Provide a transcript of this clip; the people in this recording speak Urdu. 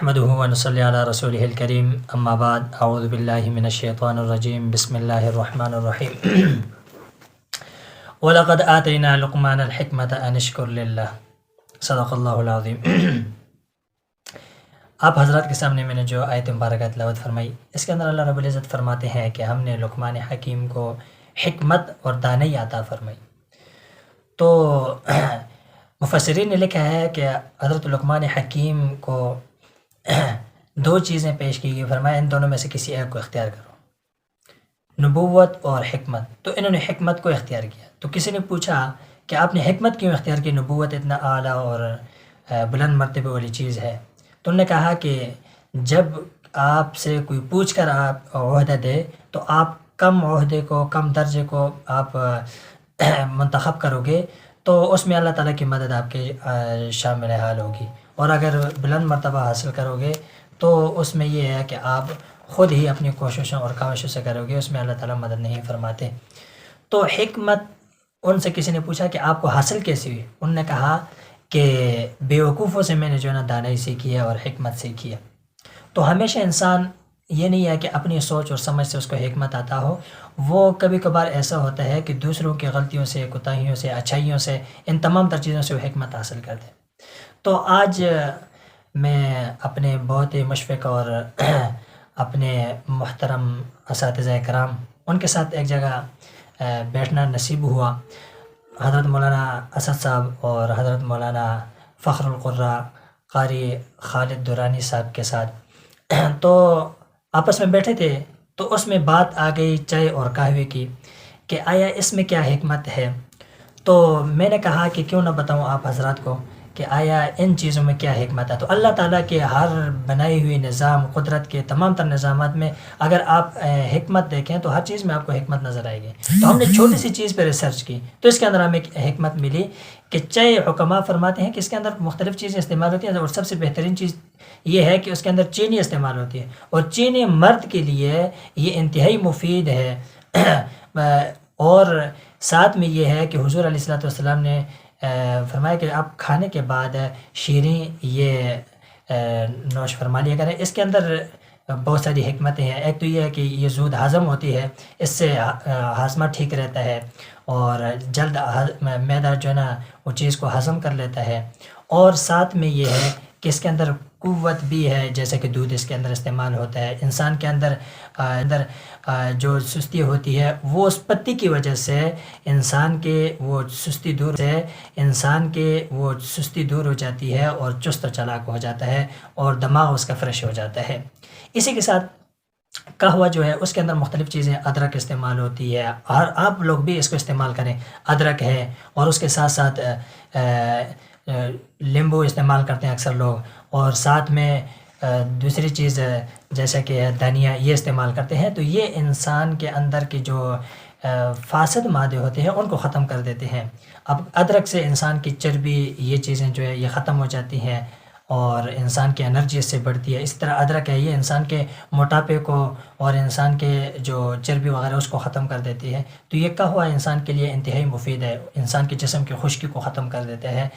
نحمده ونصلي على رسوله الكريم اما بعد اعوذ بالله من الشيطان الرجيم بسم الله الرحمن الرحيم ولقد آتينا لقمان الحكمة ان اشكر لله صدق اللہ العظیم. آپ حضرات کے سامنے میں نے جو آیت مبارکہ تلاوت فرمائی، اس کے اندر اللہ رب العزت فرماتے ہیں کہ ہم نے لقمان حکیم کو حکمت اور دانائی عطا فرمائی. تو مفسرین نے لکھا ہے کہ حضرت لقمان حکیم کو دو چیزیں پیش کی گئی، فرمایا ان دونوں میں سے کسی ایک کو اختیار کرو، نبوت اور حکمت. تو انہوں نے حکمت کو اختیار کیا. تو کسی نے پوچھا کہ آپ نے حکمت کیوں اختیار کی، نبوت اتنا اعلیٰ اور بلند مرتبے والی چیز ہے. تو انہوں نے کہا کہ جب آپ سے کوئی پوچھ کر آپ عہدہ دے تو آپ کم عہدے کو، کم درجے کو آپ منتخب کرو گے تو اس میں اللہ تعالیٰ کی مدد آپ کے شامل حال ہوگی، اور اگر بلند مرتبہ حاصل کرو گے تو اس میں یہ ہے کہ آپ خود ہی اپنی کوششوں اور کاوشوں سے کرو گے، اس میں اللہ تعالیٰ مدد نہیں فرماتے. تو حکمت ان سے کسی نے پوچھا کہ آپ کو حاصل کیسی ہوئی، انہوں نے کہا کہ بیوقوفوں سے میں نے جو ہے نا دانائی سیکھی ہے اور حکمت سیکھی ہے. تو ہمیشہ انسان یہ نہیں ہے کہ اپنی سوچ اور سمجھ سے اس کو حکمت آتا ہو، وہ کبھی کبھار ایسا ہوتا ہے کہ دوسروں کی غلطیوں سے، کوتاہیوں سے، اچھائیوں سے، ان تمام تر چیزوں سے وہ حکمت حاصل کرتے ہیں. تو آج میں اپنے بہت ہی مشفق اور اپنے محترم اساتذہ کرام ان کے ساتھ ایک جگہ بیٹھنا نصیب ہوا، حضرت مولانا اسد صاحب اور حضرت مولانا فخر القراء قاری خالد دورانی صاحب کے ساتھ. تو آپس میں بیٹھے تھے تو اس میں بات آ گئی چائے اور قہوے کی کہ آیا اس میں کیا حکمت ہے. تو میں نے کہا کہ کیوں نہ بتاؤں آپ حضرات کو کہ آیا ان چیزوں میں کیا حکمت ہے. تو اللہ تعالیٰ کے ہر بنائی ہوئی نظام، قدرت کے تمام تر نظامات میں اگر آپ حکمت دیکھیں تو ہر چیز میں آپ کو حکمت نظر آئے گی. تو ہم نے چھوٹی سی چیز پہ ریسرچ کی تو اس کے اندر ہمیں حکمت ملی کہ چائے حکما فرماتے ہیں کہ اس کے اندر مختلف چیزیں استعمال ہوتی ہیں، اور سب سے بہترین چیز یہ ہے کہ اس کے اندر چینی استعمال ہوتی ہے، اور چینی مرد کے لیے یہ انتہائی مفید ہے. اور ساتھ میں یہ ہے کہ حضور علیہ الصلوۃ والسلام نے فرمایا کہ آپ کھانے کے بعد شیریں یہ نوش فرما لیا کریں. اس کے اندر بہت ساری حکمتیں ہیں. ایک تو یہ ہے کہ یہ زود ہضم ہوتی ہے، اس سے ہاضمہ ٹھیک رہتا ہے اور جلد معدہ جو ہے نا وہ چیز کو ہضم کر لیتا ہے. اور ساتھ میں یہ ہے کہ اس کے اندر قوت بھی ہے، جیسے کہ دودھ اس کے اندر استعمال ہوتا ہے. انسان کے اندر جو سستی ہوتی ہے وہ اس پتی کی وجہ سے انسان کے وہ سستی دور ہو جاتی ہے اور چست و چالاک ہو جاتا ہے اور دماغ اس کا فریش ہو جاتا ہے. اسی کے ساتھ قہوہ جو ہے اس کے اندر مختلف چیزیں، ادرک استعمال ہوتی ہے، اور آپ لوگ بھی اس کو استعمال کریں. ادرک ہے اور اس کے ساتھ ساتھ لیمبو استعمال کرتے ہیں اکثر لوگ، اور ساتھ میں دوسری چیز جیسا کہ دھنیا یہ استعمال کرتے ہیں. تو یہ انسان کے اندر کی جو فاسد مادے ہوتے ہیں ان کو ختم کر دیتے ہیں. اب ادرک سے انسان کی چربی یہ چیزیں جو ہے یہ ختم ہو جاتی ہیں اور انسان کی انرجی اس سے بڑھتی ہے. اس طرح ادرک ہے یہ انسان کے موٹاپے کو اور انسان کے جو چربی وغیرہ اس کو ختم کر دیتی ہے. تو یہ قہوہ انسان کے لیے انتہائی مفید ہے، انسان کے جسم کی خشکی کو ختم کر دیتا ہے.